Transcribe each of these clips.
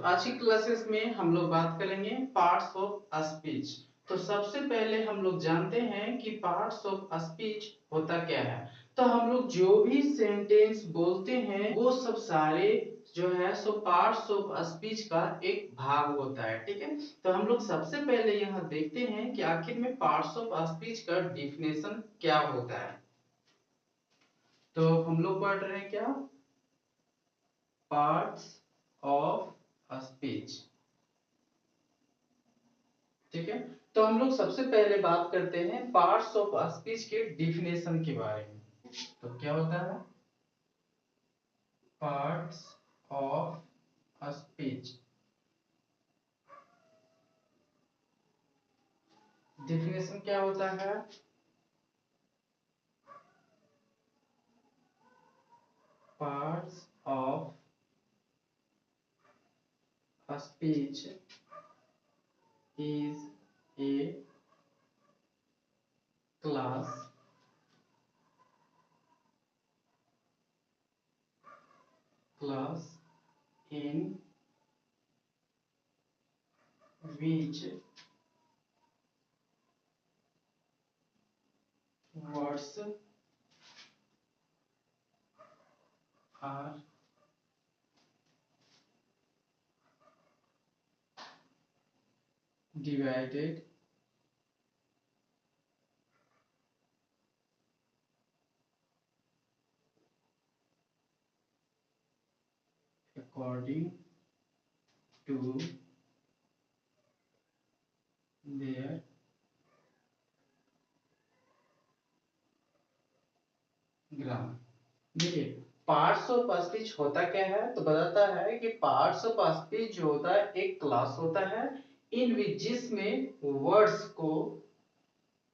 आज की क्लासेस में हम लोग बात करेंगे पार्ट्स ऑफ स्पीच। तो सबसे पहले हम लोग जानते हैं कि पार्ट्स ऑफ स्पीच होता क्या है। तो हम लोग जो भी सेंटेंस बोलते हैं वो सब सारे जो है सो पार्ट्स ऑफ स्पीच का एक भाग होता है, ठीक है। तो हम लोग सबसे पहले यहाँ देखते हैं कि आखिर में पार्ट्स ऑफ स्पीच का डिफिनेशन क्या होता है। तो हम लोग पढ़ रहे हैं क्या, पार्ट्स ऑफ स्पीच, ठीक है। तो हम लोग सबसे पहले बात करते हैं पार्ट्स ऑफ स्पीच के डिफिनेशन के बारे में। तो क्या होता है पार्ट्स ऑफ स्पीच? डिफिनेशन क्या होता है? Parts of speech is a class in which words are divided according to their grammar. देखिए पार्ट्स ऑफ स्पीच होता क्या है, तो बताता है कि पार्ट्स ऑफ स्पीच जो होता है एक क्लास होता है इन विच जिसमें वर्ड्स को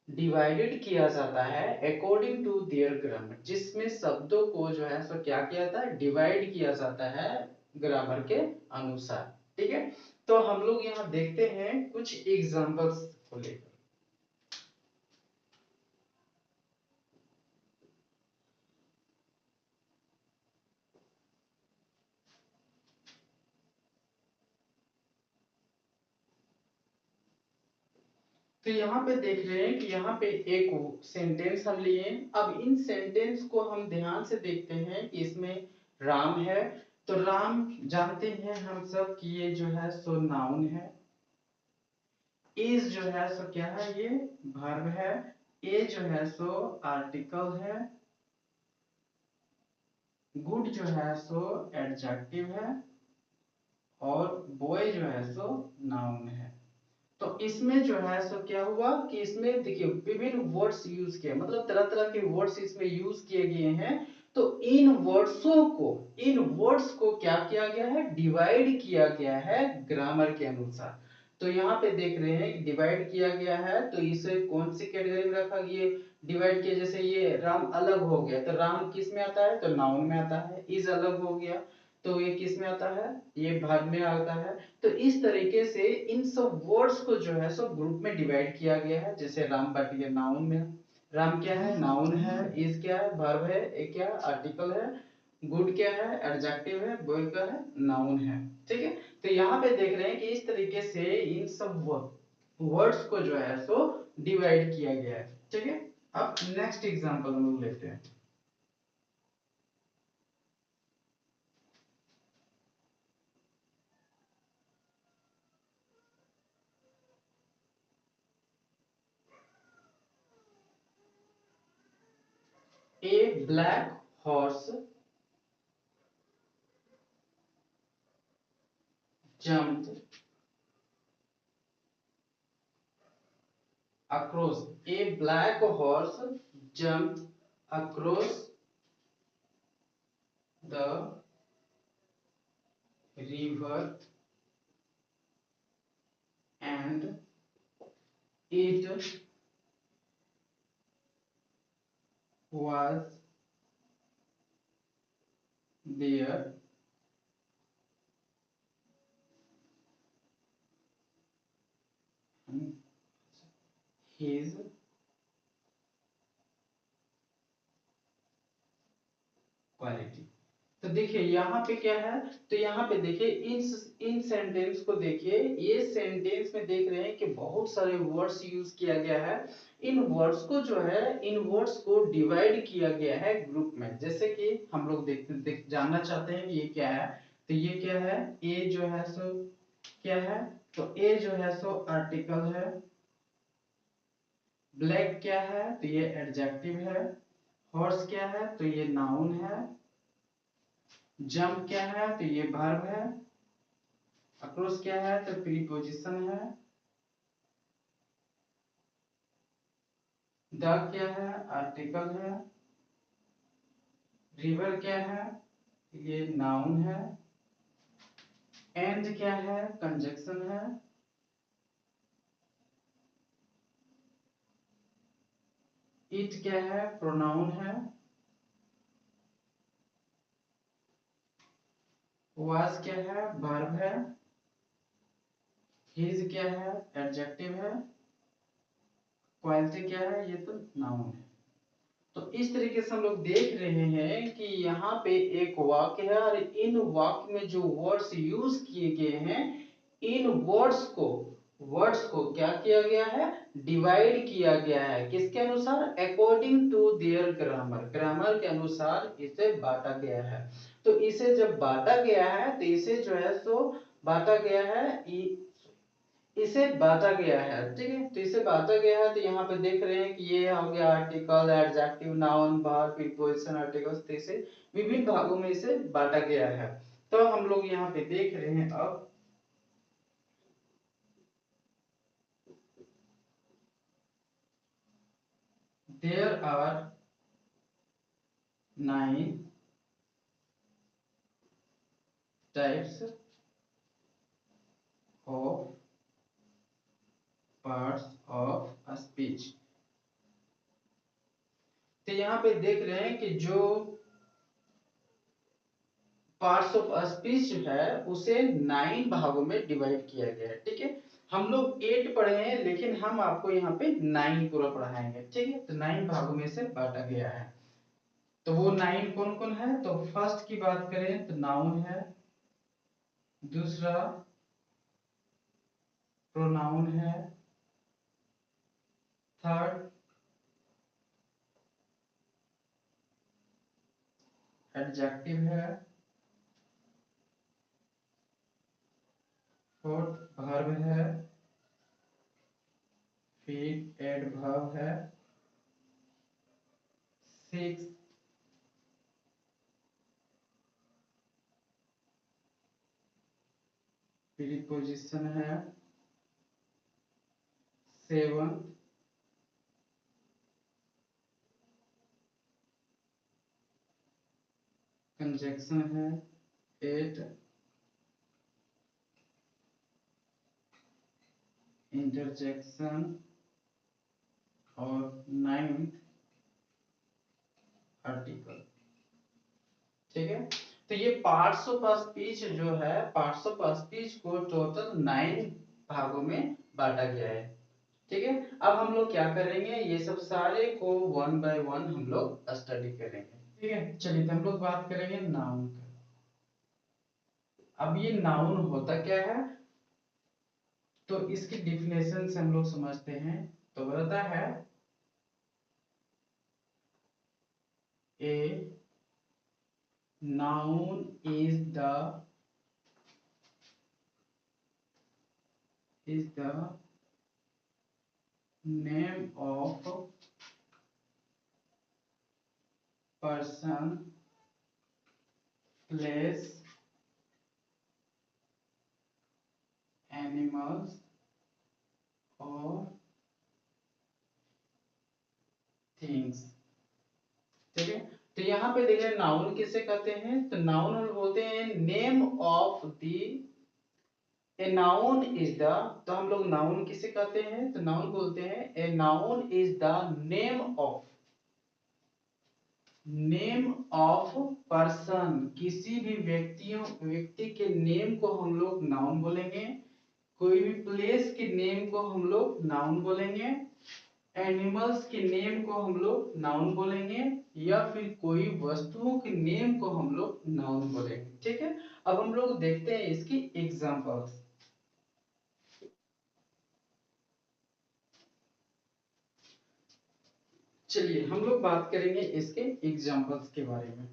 डिवाइडेड किया जाता है अकॉर्डिंग टू देयर ग्रामर, जिसमें शब्दों को जो है सो क्या किया जाता है, डिवाइड किया जाता है ग्रामर के अनुसार, ठीक है। तो हम लोग यहाँ देखते हैं कुछ एग्जांपल्स को लेकर। तो यहाँ पे देख रहे हैं कि यहाँ पे एक सेंटेंस हम लिए। अब इन सेंटेंस को हम ध्यान से देखते हैं कि इसमें राम है। तो राम जानते हैं हम सब कि ये जो है सो नाउन है। इज जो है सो क्या है, ये वर्ब है। ए जो है सो आर्टिकल है। गुड जो है सो एडजेक्टिव है। और बॉय जो है सो नाउन है। तो इसमें जो है सो क्या हुआ कि इसमें देखिए विभिन्न वर्ड्स यूज किए, मतलब तरह तरह के वर्ड्स इसमें यूज किए गए हैं। तो इन वर्ड्स को क्या किया गया है, डिवाइड किया गया है ग्रामर के अनुसार। तो यहाँ पे देख रहे हैं कि डिवाइड किया गया है, तो इसे कौन सी कैटेगरी में रखा गया, डिवाइड किया। जैसे ये राम अलग हो गया, तो राम किस में आता है, तो नाउन में आता है। इज अलग हो गया तो ये किस में आता है, ये वर्ब में आता है। तो इस तरीके से इन सब वर्ड्स को जो है सब ग्रुप में डिवाइड किया गया है। जैसे राम पाटिल नाउन में, राम क्या है, नाउन है। इज क्या है, वर्ब है। ए क्या आर्टिकल है। गुड क्या है, एडजेक्टिव है। बॉय क्या है, नाउन है, ठीक है। तो यहाँ पे देख रहे हैं कि इस तरीके से इन सब वर्ड्स को जो है सो डिवाइड किया गया है, ठीक है। अब नेक्स्ट एग्जांपल हम लोग लेते हैं। A black horse jumped across. A black horse jumped across the river and it was there his quality. तो देखिए यहाँ पे क्या है, तो यहाँ पे देखिए इन सेंटेंस को देखिए, ये सेंटेंस में देख रहे हैं कि बहुत सारे वर्ड्स यूज किया गया है। इन वर्ड्स को जो है, इन वर्ड्स को डिवाइड किया गया है ग्रुप में। जैसे कि हम लोग जानना चाहते हैं कि ये क्या है, तो ये क्या है, ए जो है सो क्या है, तो ए जो है सो आर्टिकल है। ब्लैक क्या है, तो ये एडजेक्टिव है। हॉर्स क्या है, तो ये नाउन है। जंप क्या है, तो ये वर्ब है। अक्रॉस क्या है, तो प्रीपोजिशन है। द क्या है, आर्टिकल है। रिवर क्या है, ये नाउन है। एंड क्या है, कंजक्शन है। इट क्या है, प्रोनाउन है। वाज क्या है, वर्ब है। हिज क्या है, एडजेक्टिव है। क्वालिटी क्या है, ये तो नाउन है। तो इस तरीके से हम लोग देख रहे हैं कि यहाँ पे एक वाक्य है और इन वाक्य में जो वर्ड्स यूज किए गए हैं, इन वर्ड्स को क्या किया गया है, डिवाइड किया गया है। किसके अनुसार, according to their grammar, grammar के अनुसार इसे बांटा गया है। तो इसे जब बांटा गया है, तो इसे जो है सो बांटा गया है, इसे बांटा गया है। ठीक है, तो इसे बांटा गया है, तो यहाँ पे देख रहे हैं कि ये हो गया article, adjective, noun, verb, preposition, articles. तो इसे विभिन्न भागों में इसे बांटा गया है। तो हम लोग यहाँ पे देख रहे हैं अब there are 9 types of parts of speech. तो यहाँ पे देख रहे हैं कि जो पार्ट्स ऑफ स्पीच है उसे 9 भागों में डिवाइड किया गया है। ठीक है, हम लोग 8 पढ़े हैं, लेकिन हम आपको यहाँ पे 9 पूरा पढ़ाएंगे। ठीक है, तो 9 भागों में से बांटा गया है। तो वो 9 कौन कौन है, तो फर्स्ट की बात करें तो नाउन है। दूसरा प्रोनाउन है। थर्ड एडजेक्टिव है। फोर्थ वर्ब है। फिर एडवर्ब है। सिक्स प्रीपोजिशन है। सेवन कंजक्शन है। Eight interjection. और 9 आर्टिकल। ठीक है, तो ये पार्ट्स ऑफ स्पीच जो है, पार्ट्स ऑफ स्पीच को टोटल 9 भागों में बांटा गया है। ठीक है, अब हम लोग क्या करेंगे, ये सब सारे को वन बाय वन हम लोग स्टडी करेंगे। ठीक है, चलिए तो हम लोग बात करेंगे नाउन का। अब ये नाउन होता क्या है, तो इसकी डिफिनेशन से हम लोग समझते हैं। तो बताता है ए noun is the name of person, place, animals or things। ठीक है, तो यहाँ पे देखिए नाउन किसे कहते हैं, तो नाउन हम बोलते हैं name of the, a noun is the, तो हम लोग नाउन किसे कहते हैं, तो नाउन बोलते हैं a noun is the name of person. किसी भी व्यक्ति के नेम को हम लोग नाउन बोलेंगे। कोई भी प्लेस के नेम को हम लोग नाउन बोलेंगे। एनिमल्स के नेम को हम लोग नाउन बोलेंगे या फिर कोई वस्तुओं के नेम को हम लोग नाउन बोलेंगे। ठीक है, अब हम लोग देखते हैं इसकी एग्जांपल्स। चलिए हम लोग बात करेंगे इसके एग्जांपल्स के बारे में।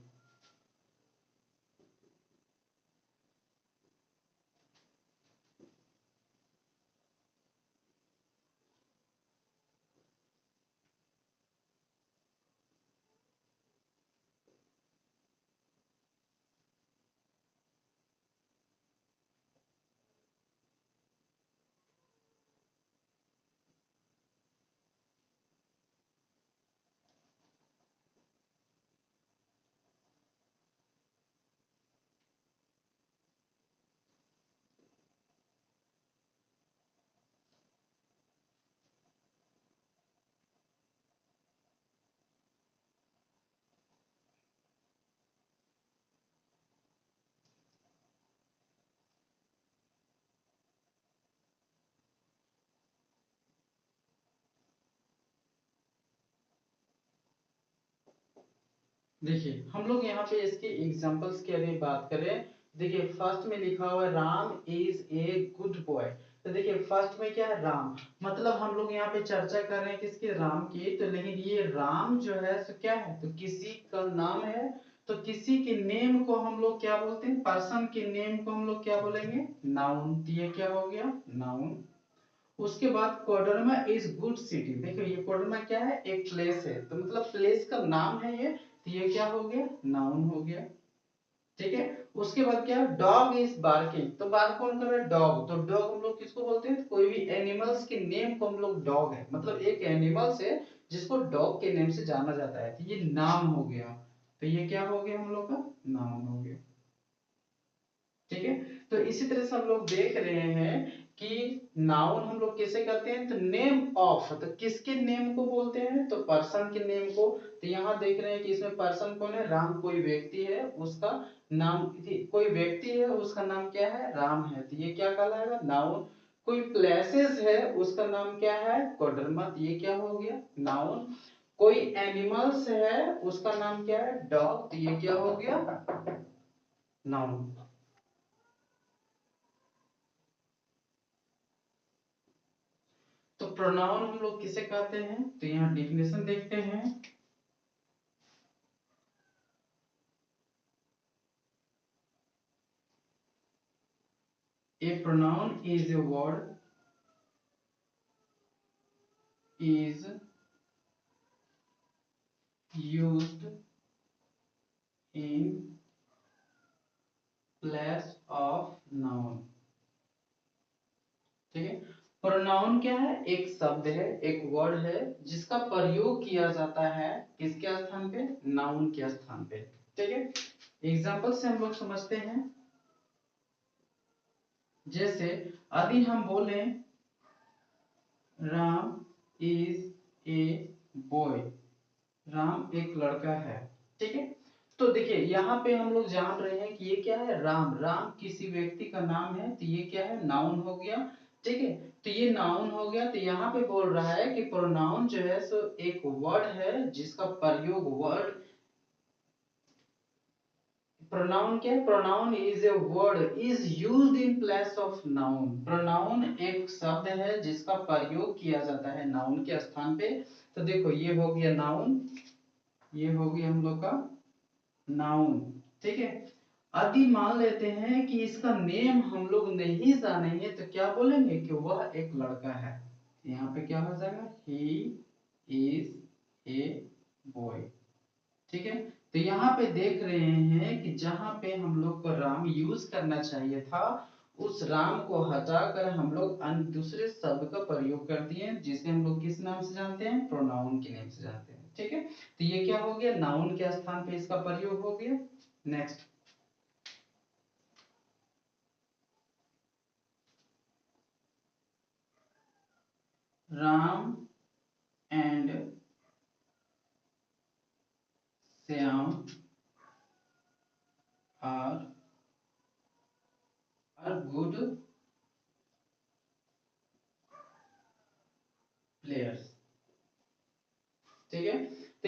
देखिए हम लोग यहाँ पे इसके एग्जांपल्स की अगर बात करें, देखिए फर्स्ट में लिखा हुआ है Ram is a good boy. तो देखिए फर्स्ट में क्या है, राम, मतलब हम लोग यहाँ पे चर्चा कर रहे हैं किसकी, राम की। तो लेकिन ये राम जो है तो क्या है, तो किसी का नाम है। तो किसी के नेम को हम लोग क्या बोलते हैं, पर्सन के नेम को हम लोग क्या बोलेंगे, नाउन। तो ये क्या हो गया, नाउन। उसके बाद कोडरमा इज गुड सिटी। देखो ये कोडरमा क्या है, एक प्लेस है, तो मतलब प्लेस का नाम है ये। तो ये क्या हो गया, नाउन हो गया। ठीक है, उसके बाद क्या, डॉग इज बार्किंग। तो बार्क कौन कर रहा है, डॉग। तो डॉग हम लोग किसको बोलते हैं, कोई भी एनिमल्स के नेम को हम लोग डॉग है, मतलब एक एनिमल्स है जिसको डॉग के नेम से जाना जाता है। तो ये नाम हो गया। तो ये क्या हो गया हम लोग का, नाउन हो गया। ठीक है, तो इसी तरह से हम लोग देख रहे हैं कि नाउन हम लोग कैसे करते हैं, तो नेम ऑफ, तो किसके नेम को बोलते हैं, तो पर्सन के नेम को। तो यहाँ देख रहे हैं कि इसमें पर्सन कौन है, राम, कोई व्यक्ति है उसका नाम, कोई व्यक्ति है उसका नाम क्या है, राम है। तो ये क्या कहलाएगा, नाउन। कोई प्लेसेस है उसका नाम क्या है, कोडरमा। ये क्या हो गया, नाउन। कोई एनिमल्स है उसका नाम क्या है, डॉग। तो ये क्या हो गया, नाउन। तो प्रोनाउन हम लोग किसे कहते हैं, तो यहाँ डिफिनेशन देखते हैं। A pronoun is a word is used in place of noun। ठीक है, प्रोनाउन क्या है, एक शब्द है, एक वर्ड है जिसका प्रयोग किया जाता है किसके स्थान पे, नाउन के स्थान पे। ठीक है, एग्जांपल से हम लोग समझते हैं। जैसे यदि हम बोले Ram is a boy, Ram एक लड़का है। ठीक है, तो देखिए यहाँ पे हम लोग जान रहे हैं कि ये क्या है, राम, राम किसी व्यक्ति का नाम है। तो ये क्या है, नाउन हो गया। ठीक है, तो ये नाउन हो गया। तो यहाँ पे बोल रहा है कि प्रोनाउन जो है सो एक वर्ड है जिसका प्रयोग, वर्ड, प्रोनाउन क्या है, pronoun is a word is used in place of noun. Pronoun एक शब्द है जिसका प्रयोग किया जाता है नाउन के स्थान पे। तो देखो ये हो गया नाउन, ये हो गया हम लोग का नाउन। ठीक है, यदि मान लेते हैं कि इसका नेम हम लोग नहीं जानेंगे तो क्या बोलेंगे कि वह एक लड़का है। यहाँ पे क्या हो जाएगा, ही इज ए बॉय। ठीक है, तो यहाँ पे देख रहे हैं कि जहां पे हम लोग को राम यूज करना चाहिए था, उस राम को हटाकर हम लोग दूसरे शब्द का प्रयोग कर दिए जिसे हम लोग किस नाम से जानते हैं, प्रोनाउन के नाम से जानते हैं। ठीक है, तो ये क्या हो गया, नाउन के स्थान पे इसका प्रयोग हो गया। Next, Ram and Shyam are good players.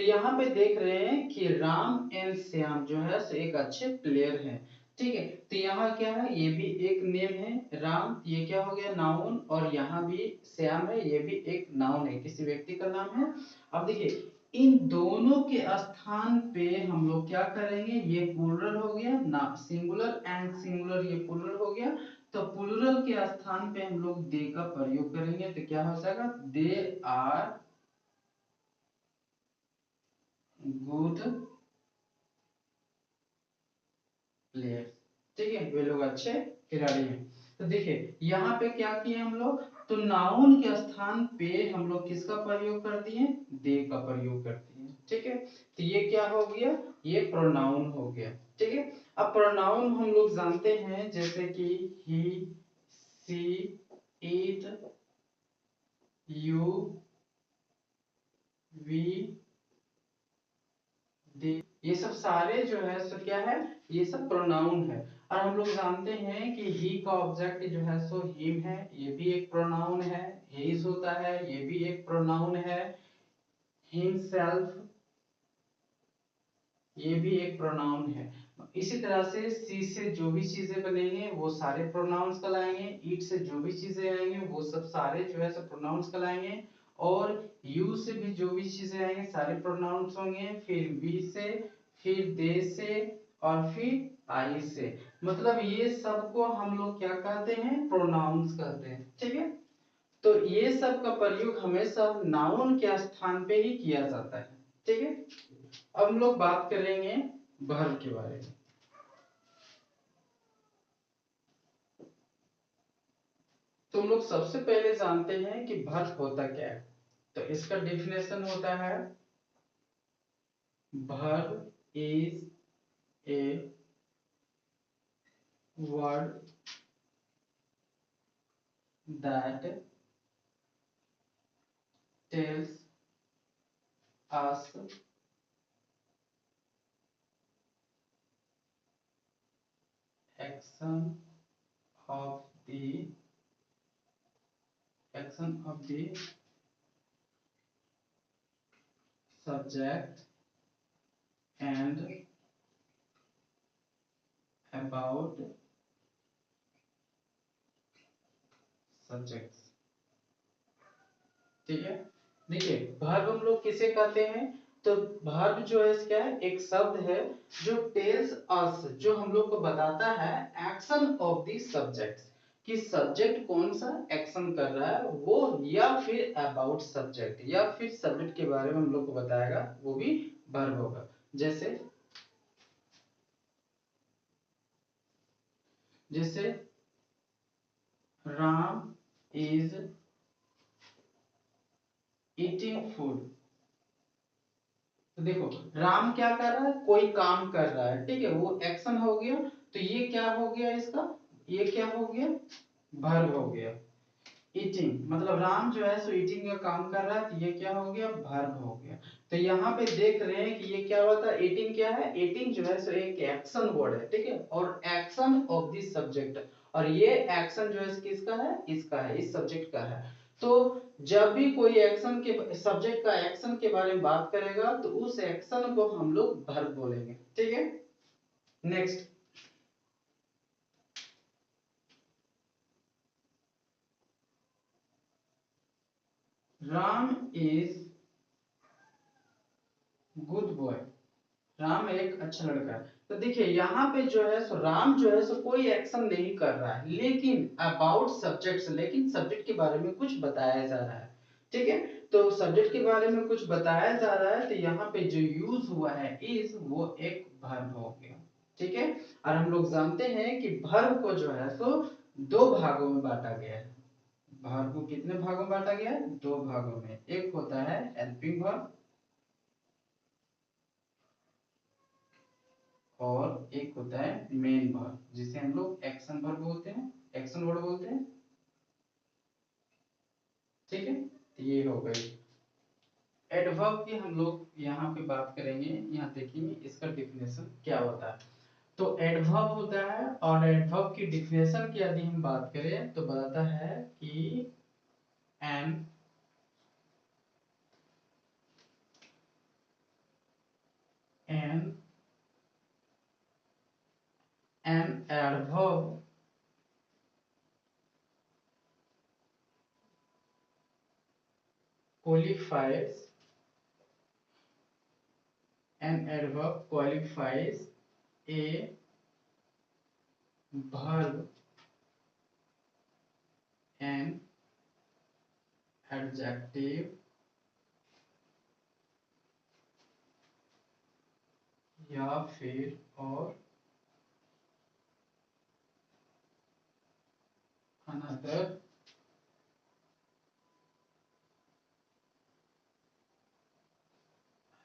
यहाँ पे देख रहे हैं कि राम एंड श्याम जो है सो एक अच्छे प्लेयर हैं। ठीक है, तो यहाँ क्या है, ये भी एक नेम है राम, ये क्या हो गया नाउन, और यहाँ भी श्याम है, ये भी एक नाउन है, किसी व्यक्ति का नाम है। अब देखिए इन दोनों के स्थान पे हम लोग क्या करेंगे, ये प्लूरल हो गया ना, सिंगुलर एंड सिंगुलर ये प्लूरल हो गया, तो प्लूरल के स्थान पे हम लोग दे का प्रयोग करेंगे, तो क्या हो जाएगा, दे आर गुड प्लेयर्स। ठीक है, वे लोग अच्छे खिलाड़ी हैं। तो देखिए यहाँ पे क्या किए हम लोग, तो नाउन के स्थान पे हम लोग किसका प्रयोग कर दिए, दे का प्रयोग कर दिए। ठीक है, तो ये क्या हो गया, ये प्रोनाउन हो गया। ठीक है, अब प्रोनाउन हम लोग जानते हैं जैसे कि ही, सी, इट, यू, वी, ये सब सारे जो है सो क्या है, ये सब प्रोनाउन है। और हम लोग जानते हैं कि ही का ऑब्जेक्ट जो है सो हिम है, ये भी एक प्रोनाउन है। हिज होता है, ये भी एक प्रोनाउन है। हिमसेल्फ, ये भी एक प्रोनाउन है। इसी तरह से सी से जो भी चीजें बनेंगे वो सारे प्रोनाउंस कहलाएंगे, ईट से जो भी चीजें आएंगे वो सब सारे जो है सब प्रोनाउंस कहलाएंगे, और यू से भी जो भी चीजें आएंगे सारे प्रोनाउंस होंगे, फिर वी से, फिर दे से, और फिर आई से। मतलब ये सब को हम लोग क्या कहते हैं, प्रोनाउंस कहते हैं। ठीक है, तो ये सब का प्रयोग हमेशा नाउन के स्थान पे ही किया जाता है। ठीक है, अब हम लोग बात करेंगे वर्ब के बारे में। तो हम लोग सबसे पहले जानते हैं कि वर्ब होता क्या है। तो इसका डेफिनेशन होता है, verb is a word that tells us action of the subject and about subjects। ठीक है, देखिए वर्ब हम लोग किसे कहते हैं, तो वर्ब जो है क्या है, एक शब्द है जो टेल्स अस, जो हम लोग को बताता है एक्शन ऑफ द सब्जेक्ट, कि सब्जेक्ट कौन सा एक्शन कर रहा है वो, या फिर अबाउट सब्जेक्ट, या फिर सब्जेक्ट के बारे में हम लोग को बताएगा, वो भी वर्ब होगा। जैसे जैसे राम इज ईटिंग फूड। तो देखो राम क्या कर रहा है, कोई काम कर रहा है, ठीक है, वो एक्शन हो गया, तो ये क्या हो गया इसका, ये क्या हो गया, वर्ब हो गया। ईटिंग मतलब राम जो है सो ईटिंग का काम कर रहा है, तो ये क्या हो गया, वर्ब हो गया। तो यहाँ पे देख रहे हैं कि ये क्या होता है, ईटिंग क्या है, ईटिंग जो है सो एक एक्शन वर्ड है। ठीक है, और एक्शन ऑफ दिस सब्जेक्ट, और ये एक्शन जो है किसका है, इसका है, इस सब्जेक्ट का है। तो जब भी कोई एक्शन के सब्जेक्ट का एक्शन के बारे में बात करेगा तो उस एक्शन को हम लोग वर्ब बोलेंगे। ठीक है, next, Ram is good boy. Ram एक अच्छा लड़का है। तो देखिए यहाँ पे जो है सो राम जो है सो कोई एक्शन नहीं कर रहा है, लेकिन अबाउट सब्जेक्ट, लेकिन सब्जेक्ट के बारे में कुछ बताया जा रहा है। ठीक है, तो सब्जेक्ट के बारे में कुछ बताया जा रहा है, तो यहाँ पे जो यूज हुआ है इज, वो एक वर्ब हो गया। ठीक है, और हम लोग जानते हैं कि वर्ब को जो है सो दो भागों में बांटा गया है। वर्ब को कितने भागों में बांटा गया है, दो भागों में। एक होता है हेल्पिंग वर्ब, और एक होता है मेन वर्ब, जिसे हम लोग एक्शन वर्ब बोलते हैं, एक्शन वर्ड बोलते हैं। ठीक है, तो ये हो गई। एडवर्ब की हम लोग यहाँ पे बात करेंगे, यहाँ देखेंगे इसका डिफिनेशन क्या होता है। तो एडवर्ब होता है, और एडवर्ब की डिफिनेशन की यदि हम बात करें तो बताता है कि N an adverb qualifies a verb, an adjective या फिर और another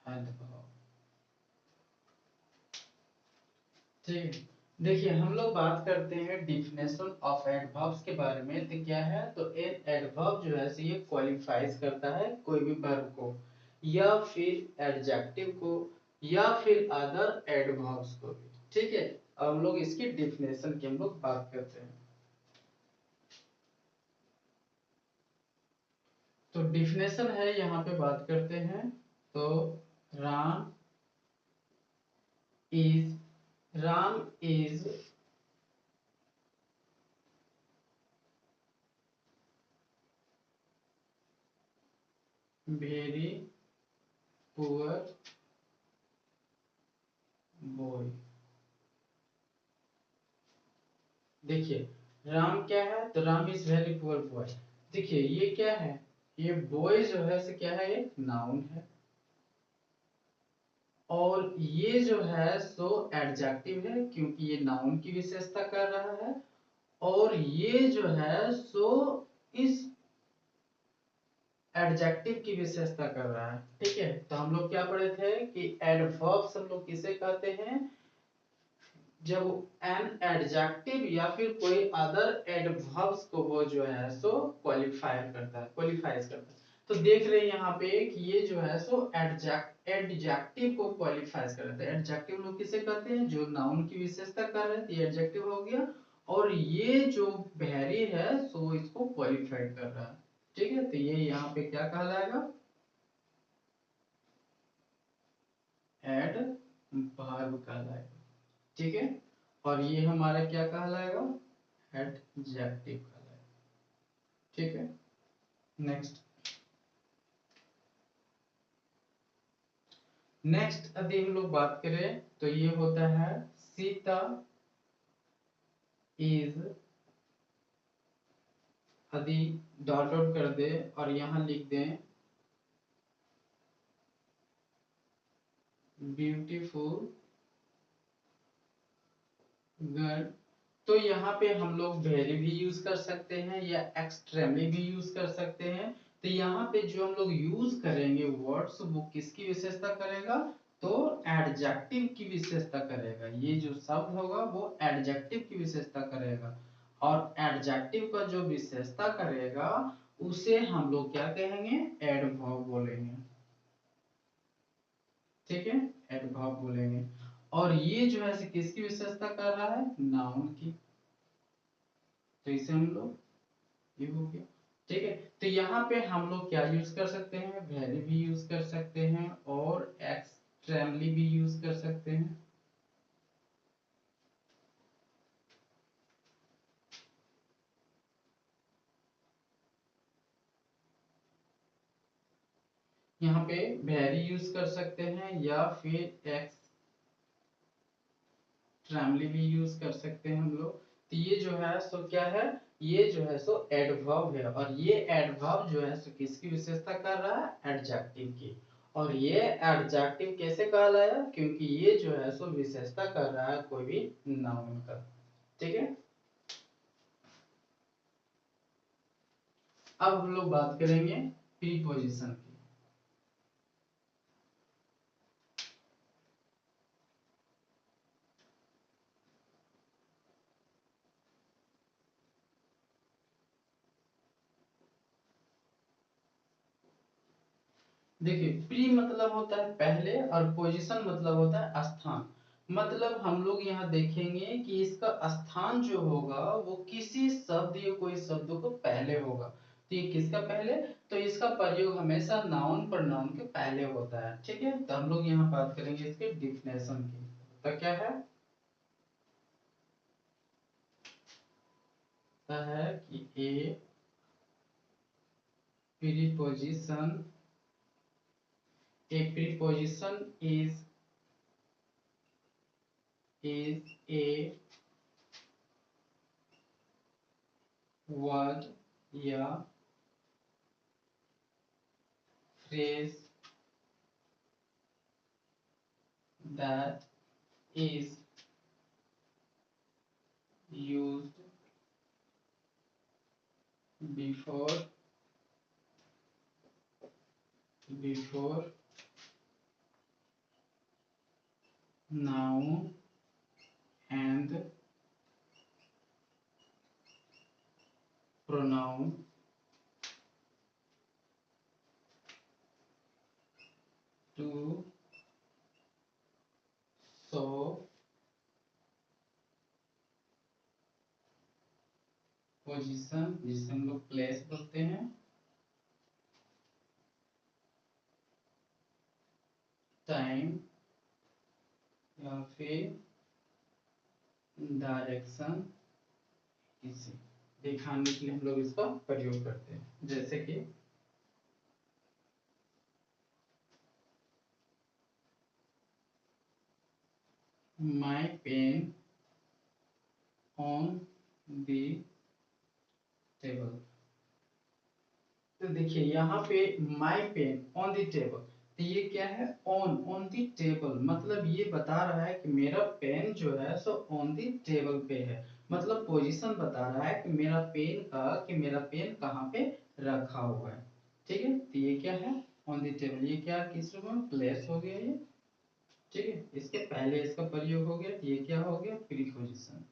adverb। ठीक, देखिए हम लोग बात करते हैं डिफिनेशन ऑफ एडवर्ब्स के बारे में। तो क्या है, तो एक एडवर्ब जो है ये क्वालिफाइज करता है कोई भी वर्ब को या फिर एडजेक्टिव को या फिर अदर एडवर्ब्स को भी। ठीक है, अब हम लोग इसकी डिफिनेशन की हम लोग बात करते हैं। तो डिफिनेशन है, यहाँ पे बात करते हैं। तो Ram is very poor boy. देखिए राम क्या है, तो Ram is very poor boy. देखिए ये क्या है, ये बॉय जो है से क्या है, एक नाउन है और ये जो है सो एडजेक्टिव है क्योंकि ये नाउन की विशेषता कर रहा है और ये जो है सो इस एडजेक्टिव की विशेषता कर रहा है। ठीक है, तो हम लोग क्या पढ़े थे कि एडवर्ब्स हम लोग किसे कहते हैं, जब एन एडजेक्टिव या फिर कोई अदर एडवर्ब्स को वो जो है सो क्वालिफायर करता है, क्वालिफाइज करता है। तो देख रहे हैं यहाँ पे कि ये जो है सो एडजेक्टिव को क्वालिफाइज करता है। एडजेक्टिव लोग किसे कहते हैं, जो नाउन की विशेषता कर रहे हैं, तो ये एडजेक्टिव हो गया और ये जो वेरी है सो इसको क्वालिफाइड कर रहा है। ठीक है, तो ये यहाँ पे क्या कहलाएगा, एडवर्ब कहलाएगा। ठीक है, और ये हमारा क्या कहलाएगा, एडजेक्टिव कहलाएगा। ठीक है, नेक्स्ट यदि हम लोग बात करें तो ये होता है सीता इज, यदि डॉट डॉट कर दे और यहां लिख दें ब्यूटीफुल गर्ल, तो यहाँ पे हम लोग वेरी भी यूज कर सकते हैं या एक्सट्रीमली भी यूज कर सकते हैं। तो यहाँ पे जो हम लोग यूज करेंगे वर्ड्स वो किसकी विशेषता करेगा, तो एडजेक्टिव की विशेषता करेगा। ये जो शब्द होगा वो एडजेक्टिव की विशेषता करेगा और एडजेक्टिव का जो विशेषता करेगा उसे हम लोग क्या कहेंगे, एडवर्ब बोलेंगे। ठीक है, एडवर्ब बोलेंगे और ये जो है किसकी विशेषता कर रहा है, नाउन की। तो इसे हम लोग ये हो गया। ठीक है, तो यहाँ पे हम लोग क्या यूज कर सकते हैं, वेरी भी यूज कर सकते हैं और एक्सट्रीमली भी यूज कर सकते हैं। यहाँ पे वेरी यूज कर सकते हैं या फिर एक्सट्रीमली भी यूज कर सकते हैं हम लोग। तो ये जो है सो क्या है, ये जो है सो एडवर्ब है और ये एडवर्ब जो है सो किसकी विशेषता कर रहा है, एडजेक्टिव की। और ये एडजेक्टिव कैसे कहलाया, क्योंकि ये जो है सो विशेषता कर रहा है कोई भी नाउन का। ठीक है, अब हम लोग बात करेंगे प्रीपोजिशन की। देखिए प्री मतलब होता है पहले और पोजीशन मतलब होता है स्थान। मतलब हम लोग यहाँ देखेंगे कि इसका स्थान जो होगा वो किसी शब्द या कोई शब्द को पहले होगा। तो ये किसका पहले, तो इसका प्रयोग हमेशा नाउन प्रोनाउन के पहले होता है। ठीक है, तो हम लोग यहाँ बात करेंगे इसके डिफिनेशन की। तो क्या है कि ए preposition is a word या phrase that is used before noun and pronoun to show position, जिसे हम लोग प्लेस बोलते हैं, टाइम या फिर डायरेक्शन इसे दिखाने के लिए हम लोग इसका प्रयोग करते हैं। जैसे कि my pain on the table. तो देखिए यहाँ पे my pain on the table, तो ये क्या है, ऑन द टेबल, मतलब ये बता रहा है कि मेरा पेन जो है सो ऑन द टेबल पे है, मतलब पोजीशन बता रहा है कि मेरा पेन कहाँ पे रखा हुआ है। ठीक है, तो ये क्या है, ऑन द टेबल, ये क्या किस रूप में प्लेस हो गया ये। ठीक है, इसके पहले इसका प्रयोग हो गया, ये क्या हो गया, प्रीपोजिशन।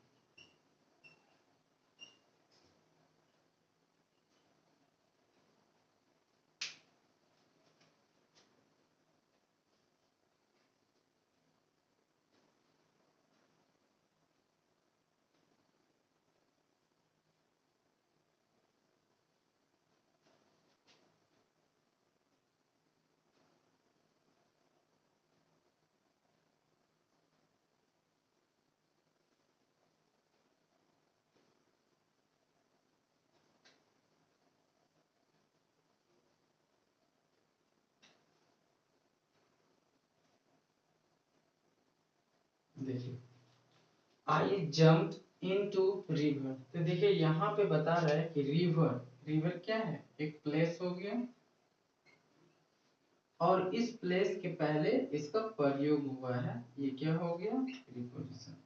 देखिए आई जंप इनटू रिवर, तो देखिए यहाँ पे बता रहा है कि रिवर क्या है, एक प्लेस हो गया, और इस प्लेस के पहले इसका प्रयोग हुआ है, ये क्या हो गया, प्रीपोजिशन।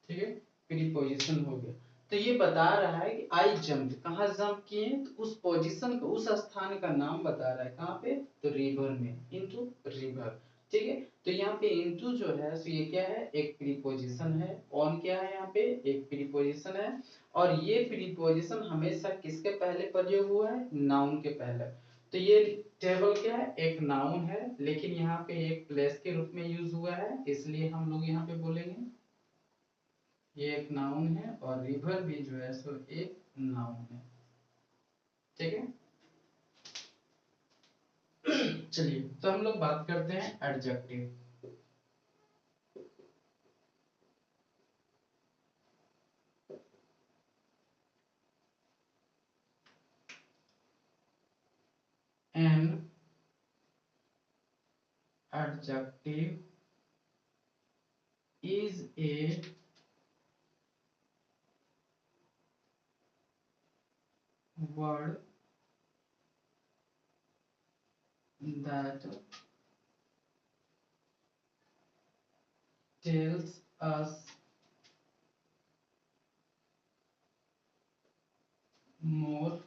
ठीक है, प्रीपोजिशन हो गया। तो ये बता रहा है कि आई जंप, कहाँ जंप किए, तो उस पोजीशन का, उस स्थान का नाम बता रहा है, कहाँ पे, तो रिवर में, इनटू रिवर। ठीक है, तो यहाँ पे इनटू जो है तो ये क्या है, एक प्रीपोजिशन है, ऑन क्या है, यहाँ पे एक प्रीपोजिशन है, और ये प्रीपोजिशन हमेशा किसके पहले प्रयोग हुआ है, नाउन के पहले। तो ये टेबल क्या है, एक नाउन है, लेकिन यहाँ पे एक प्लेस के रूप में यूज हुआ है, इसलिए हम लोग यहाँ पे बोलेंगे ये एक नाउन है, और रिवर भी जो है सो एक नाउन है। ठीक है, चलिए तो हम लोग बात करते हैं adjective. An adjective is a word that tells us more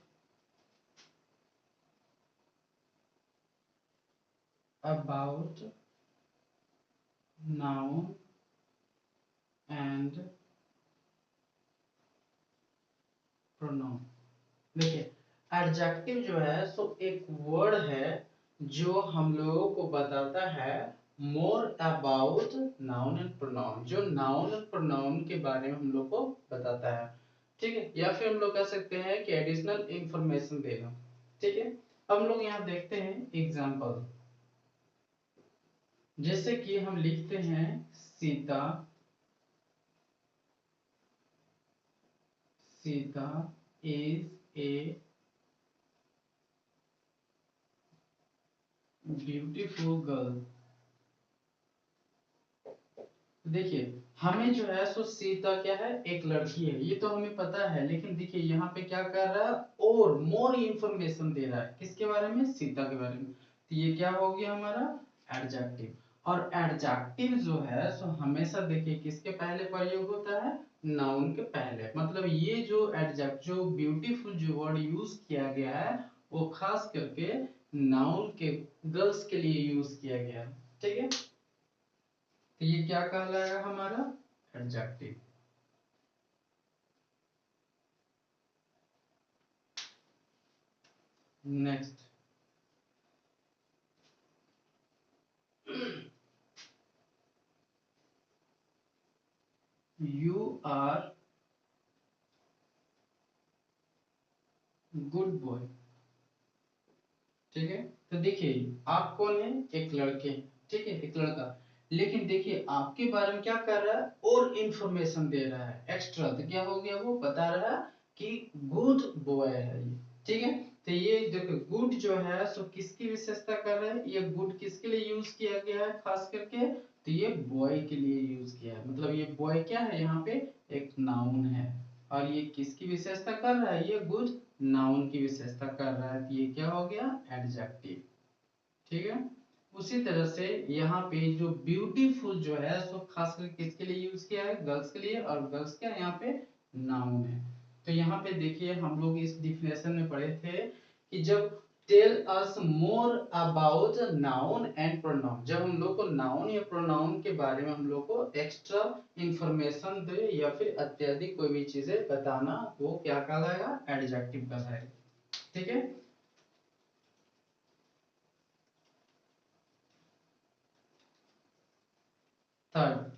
about noun and pronoun। देखिए एडजेक्टिव जो है सो एक वर्ड है जो हम लोगों को बताता है मोर अबाउट नाउन एंड प्रोनाउन, जो नाउन एंड प्रोनाउन के बारे में हम लोग को बताता है, ठीक है। या फिर हम लोग कह सकते हैं कि एडिशनल इंफॉर्मेशन देना, ठीक है। अब हम लोग यहाँ देखते हैं एग्जाम्पल, जैसे कि हम लिखते हैं Sita, Sita is a beautiful girl. देखिए हमें जो है सो सीता क्या है, एक लड़की है, ये तो हमें पता है, लेकिन देखिए यहाँ पे क्या कर रहा है, और मोर इंफॉर्मेशन दे रहा है, किसके बारे में, सीता के बारे में। तो ये क्या हो गया हमारा एडजेक्टिव। और एडजेक्टिव जो है सो हमेशा देखिए किसके पहले प्रयोग होता है, नाउन के पहले। मतलब ये जो एडजेक्ट, जो ब्यूटीफुल जो वर्ड यूज किया गया है, वो खास करके नाउन के, गर्ल्स के लिए यूज किया गया है, ठीक है। तो ये क्या कहलाएगा हमारा adjective. Next, you are good boy, ठीक है। तो देखिए आप कौन है, एक लड़के हैं, ठीक है, एक लड़का। लेकिन देखिए आपके बारे में क्या कर रहा है, और इंफॉर्मेशन दे रहा है एक्स्ट्रा। तो क्या हो गया, वो बता रहा है कि गुड बॉय है ये, ठीक है। तो ये देखो गुड जो है सो किसकी विशेषता कर रहा है, ये गुड किसके लिए यूज किया गया है खास करके, तो ये बॉय के लिए यूज किया है। मतलब ये बॉय क्या है, यहाँ पे एक नाउन है, और ये किसकी विशेषता कर रहा है, ये गुड नाउन की विशेषता कर रहा है। तो ये क्या हो गया एडजेक्टिव, ठीक है। उसी तरह से यहाँ पे जो ब्यूटीफुल जो है सो खास कर किसके लिए यूज किया है, गर्ल्स के लिए, और गर्ल्स क्या यहाँ पे नाउन है। तो यहाँ पे देखिए हम लोग इस डिफिनेशन में पढ़े थे कि जब tell us more about noun and pronoun, जब हम लोग को नाउन या प्रोनाउन के बारे में हम लोग को एक्स्ट्रा इंफॉर्मेशन दे या फिर अत्यधिक कोई भी चीजें बताना, वो क्या कहलाएगा एडजेक्टिव कहलाएगा, ठीक है। थर्ड,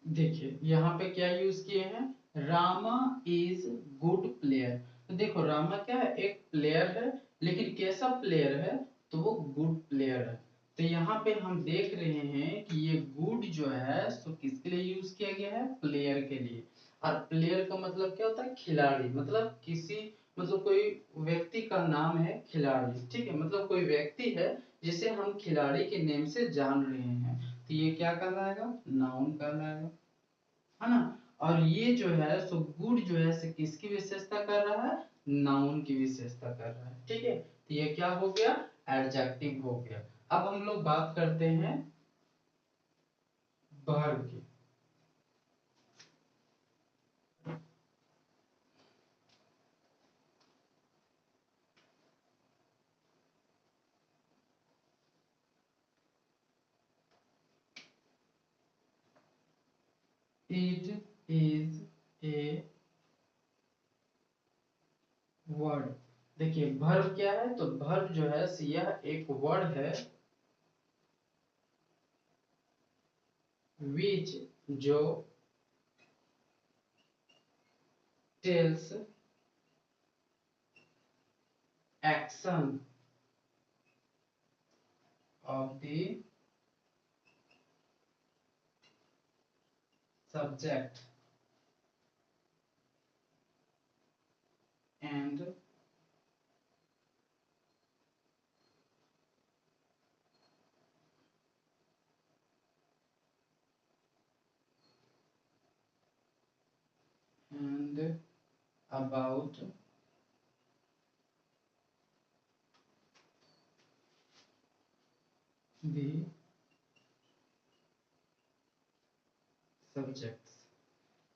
देखिए यहाँ पे क्या यूज किए हैं, रामा इज गुड प्लेयर। तो देखो रामा क्या है, एक प्लेयर है, लेकिन कैसा प्लेयर है, तो वो गुड प्लेयर है। तो यहाँ पे हम देख रहे हैं कि ये गुड जो है सो किसके लिए यूज किया गया है, प्लेयर के लिए। और प्लेयर का मतलब क्या होता है, खिलाड़ी। मतलब किसी, मतलब कोई व्यक्ति का नाम है खिलाड़ी, ठीक है। मतलब कोई व्यक्ति है जिसे हम खिलाड़ी के नेम से जान रहे हैं, तो ये क्या कहलाएगा, नाउन कहलाएगा, है ना। और ये जो है सो गुड जो है से किसकी विशेषता कर रहा है, नाउन की विशेषता कर रहा है, ठीक है। तो ये क्या हो गया, एडजेक्टिव हो गया। अब हम लोग बात करते हैं वर्ब की। It is a word. देखिए वर्ब क्या है, तो वर्ब जो है यह एक वर्ड है विच, जो tells action of the subject and about the subjects।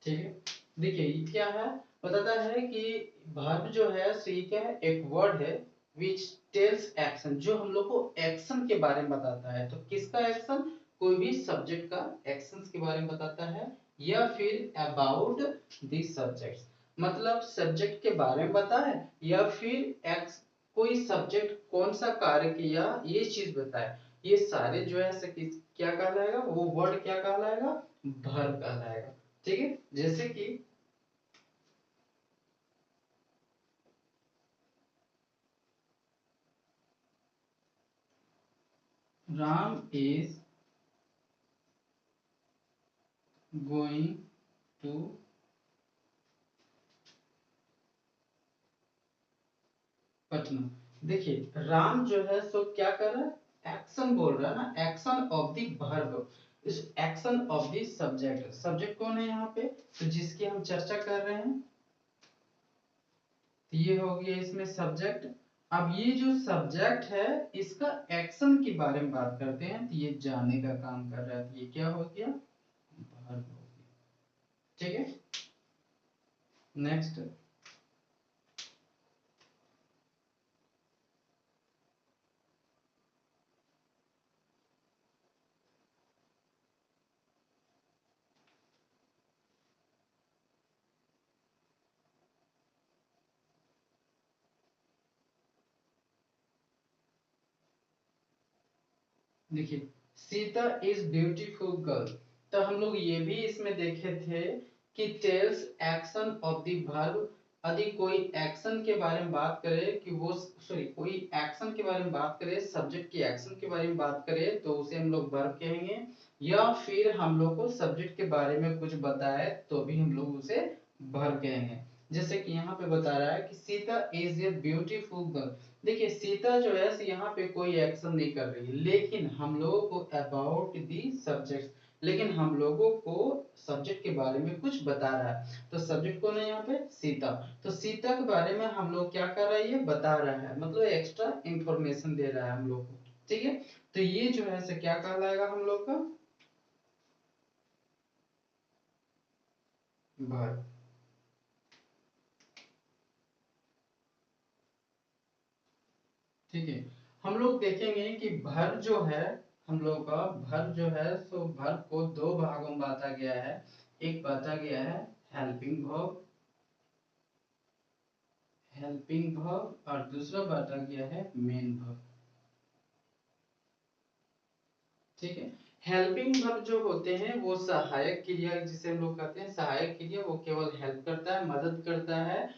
ठीक है, देखिए ये क्या है, बताता है कि वर्ब जो है सो ये क्या है, एक वर्ड है विच टेल्स एक्शन, जो हम लोग को एक्शन के बारे में बताता है। तो किसका एक्शन, कोई भी सब्जेक्ट का एक्शंस के बारे में बताता है, या फिर अबाउट द सब्जेक्ट्स, मतलब सब्जेक्ट के बारे में बताए, या फिर एक्स कोई सब्जेक्ट कौन सा कार्य किया ये चीज बताए। ये सारे जो है क्या कहलाएगा, वो वर्ड क्या कहलाएगा, वर्ब कहलाएगा। ठीक है, जैसे कि Ram is going to Patna. देखिए राम जो है सो क्या कर रहा है, एक्शन बोल रहा है ना, एक्शन ऑफ द वर्ब, इस action of the subject. Subject कौन है यहाँ पे, तो जिसकी हम चर्चा कर रहे हैं, तो ये हो गया इसमें सब्जेक्ट। अब ये जो सब्जेक्ट है इसका एक्शन के बारे में बात करते हैं, तो ये जाने का काम कर रहा है, तो ये क्या हो गया, वर्ब हो गया। ठीक है, नेक्स्ट। देखिए सीता इज ब्यूटीफुल गर्ल, तो हम लोग ये भी इसमें देखे थे कि tells action of the verb. यदि कोई एक्शन के बारे में बात करे कि वो सॉरी कोई एक्शन के बारे में बात करे, सब्जेक्ट के एक्शन के बारे में बात करे, तो उसे हम लोग वर्ब कहेंगे, या फिर हम लोग को सब्जेक्ट के बारे में कुछ बताए तो भी हम लोग उसे वर्ब कहेंगे। जैसे कि यहाँ पे बता रहा है कि Sita is a beautiful girl. देखिए सीता जो है यहाँ पे कोई एक्शन नहीं कर रही है, लेकिन हम लोगों को अबाउट दी सब्जेक्ट, लेकिन हम लोगों को सब्जेक्ट के बारे में कुछ बता रहा है। तो सब्जेक्ट कौन है यहाँ पे, सीता। तो सीता के बारे में हम लोग क्या कर रहा है, ये बता रहा है, मतलब एक्स्ट्रा इंफॉर्मेशन दे रहा है हम लोग को। ठीक है, तो ये जो है से क्या कहलाएगा हम लोग का, वर्ब। ठीक है, हम लोग देखेंगे कि वर्ब जो है, हम लोग का वर्ब जो है सो वर्ब को दो भागों में बांटा गया है। एक बांटा गया है हेल्पिंग वर्ब, हेल्पिंग वर्ब, और दूसरा बांटा गया है मेन वर्ब। ठीक है, हेल्पिंग वर्ब जो होते हैं वो सहायक क्रिया, जिसे हम लोग कहते हैं सहायक क्रिया, वो केवल हेल्प करता है, मदद करता है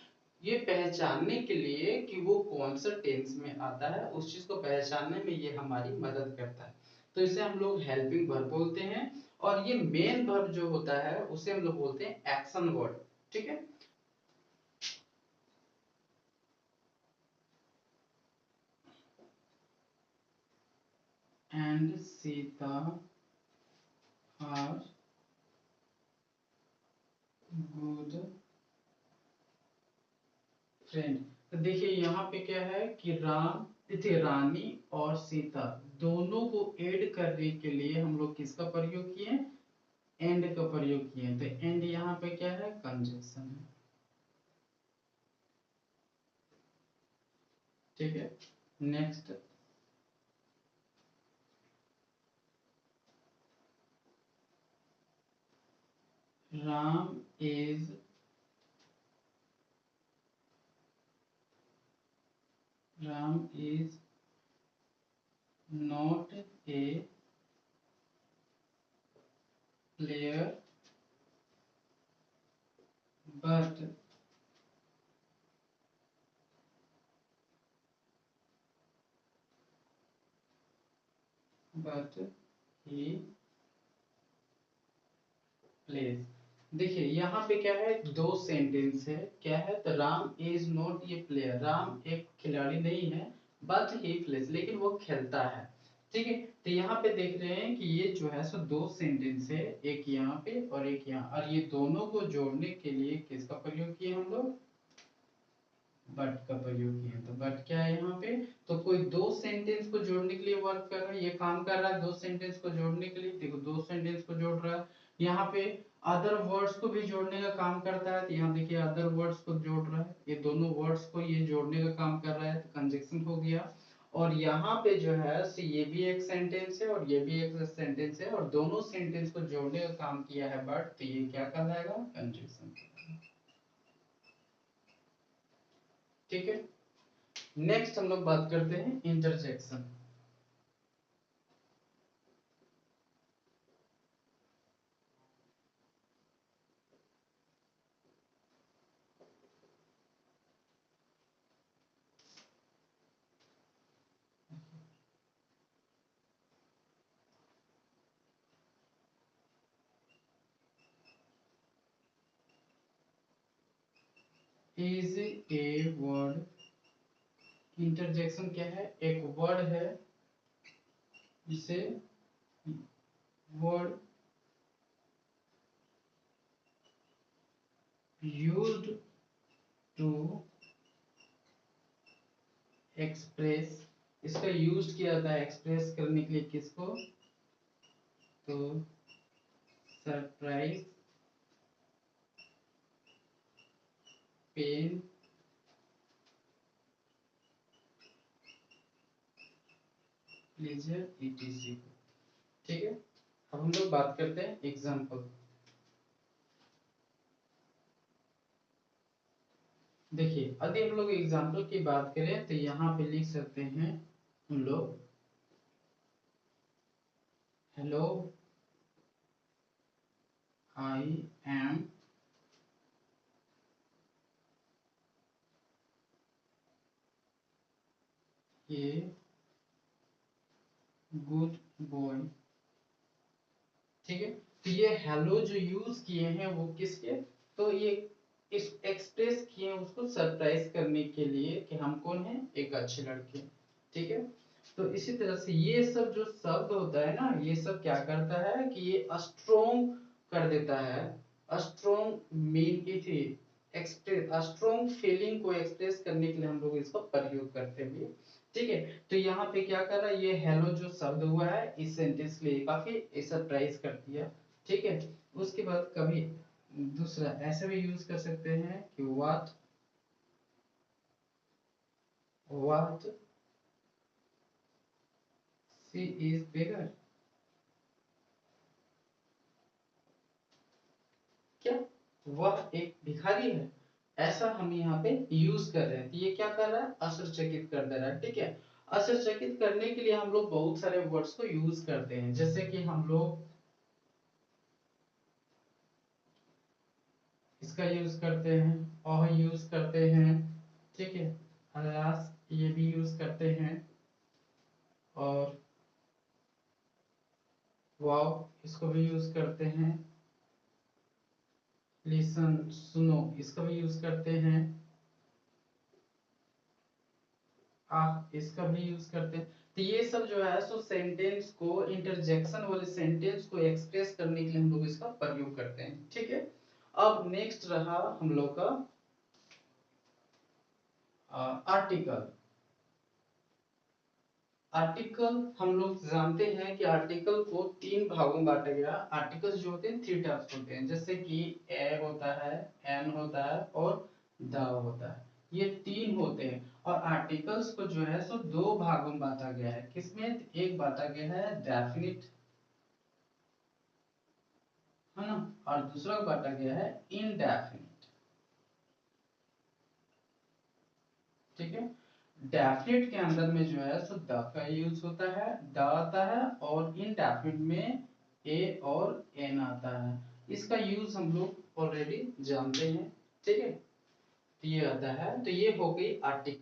ये पहचानने के लिए कि वो कौन सा टेंस में आता है, उस चीज को पहचानने में ये हमारी मदद करता है। तो इसे हम लोग हेल्पिंग वर्ब बोलते हैं। और ये मेन वर्ब जो होता है उसे हम लोग बोलते हैं एक्शन वर्ड। ठीक है, and Sita are good friend. तो देखिए यहाँ पे क्या है कि राम, देखिए रानी और सीता दोनों को ऐड करने के लिए हम लोग किसका प्रयोग किए, एंड का प्रयोग किए। तो एंड यहाँ पे क्या है, कंजक्शन है। ठीक है, next. Ram is Ram is not a player but he place. देखिए यहाँ पे क्या है, दो सेंटेंस है, क्या है, तो Ram is not a player, Ram एक खिलाड़ी नहीं है, बट ही प्लेस, लेकिन वो खेलता है। ठीक है, तो यहाँ पे देख रहे हैं कि ये जो है सो दो सेंटेंस है, एक यहाँ पे और एक यहाँ, और ये दोनों को जोड़ने के लिए किसका प्रयोग किए हम लोग, बट का प्रयोग किया। तो बट क्या है यहाँ पे, तो कोई दो सेंटेंस को जोड़ने के लिए वर्क कर रहा है, ये काम कर रहा है दो सेंटेंस को जोड़ने के लिए, देखो दो सेंटेंस को जोड़ रहा है। यहाँ पे अदर वर्ड्स को भी जोड़ने का काम करता है, तो यहाँ देखिए अदर वर्ड्स को जोड़ रहा है, ये दोनों वर्ड्स को ये जोड़ने का काम कर रहा है, तो कंजक्शन हो गया। और यहाँ पे जो है ये भी एक सेंटेंस है और ये भी एक सेंटेंस है, और दोनों सेंटेंस को जोड़ने का काम किया है बट, तो ये क्या कहलाएगा, कंजक्शन। ठीक है, नेक्स्ट हम लोग बात करते हैं interjection. Is a word, interjection क्या है, एक वर्ड है जिसे वर्ड यूज्ड टू एक्सप्रेस, इसका यूज किया जाता है एक्सप्रेस करने के लिए किसको, तो सरप्राइज, पेन, प्लेजर, etc। ठीक है, अब हम लोग बात करते हैं एग्जाम्पल। देखिए यदि हम लोग एग्जाम्पल की बात करें तो यहाँ पे लिख सकते हैं हम लोग, hello I am a good boy. ठीक है, तो ये हेलो जो यूज किए हैं वो किसके, तो ये इस एक्सप्रेस किए हैं उसको सरप्राइज करने के लिए कि हम कौन है, एक अच्छे लड़के। ठीक है, तो इसी तरह से ये सब जो शब्द होता है ना, ये सब क्या करता है कि ये स्ट्रोंग कर देता है, strong mean it express, strong feeling को एक्सप्रेस करने के लिए हम लोग इसका प्रयोग करते हैं। ठीक है, तो यहाँ पे क्या कर रहा है, ये हेलो जो शब्द हुआ है इस सेंटेंस के लिए काफी सरप्राइज कर दिया। ठीक है, उसके बाद कभी दूसरा ऐसे भी यूज कर सकते हैं कि व्हाट शी इज बिगर, क्या वह एक भिखारी है, ऐसा हम यहाँ पे यूज कर रहे हैं, तो ये क्या कर रहा है, आश्चर्यचकित कर दे रहा है। ठीक है, आश्चर्यचकित करने के लिए हम लोग बहुत सारे वर्ड्स को यूज करते हैं, जैसे कि हम लोग इसका यूज करते हैं, और यूज करते हैं। ठीक है, अलास ये भी यूज करते हैं, और वाओ इसको भी यूज करते हैं, लिसन सुनो इसका भी यूज करते हैं, इसका भी यूज करते हैं। तो ये सब जो है सो सेंटेंस को, इंटरजेक्शन वाले सेंटेंस को एक्सप्रेस करने के लिए हम लोग इसका प्रयोग करते हैं। ठीक है, अब नेक्स्ट रहा हम लोग का आर्टिकल। आर्टिकल हम लोग जानते हैं कि आर्टिकल को तीन भागों में बांटा गया। आर्टिकल्स जो होते हैं थ्री टाइप्स होते हैं, जैसे कि ए होता है, एन होता है और द होता है, ये तीन होते हैं। और आर्टिकल्स को जो है सो दो भागों में बांटा गया है, किसमें, एक बांटा गया है डेफिनिट, है ना, और दूसरा बांटा गया है इनडेफिनिट। ठीक है, डेफिनिट के अंदर में जो है सो द का यूज होता है, द आता है, और इनडेफिनिट में ए और एन आता है। इसका यूज हम लोग ऑलरेडी जानते हैं। ठीक है, तो ये आता है, तो ये हो गई आर्टिकल।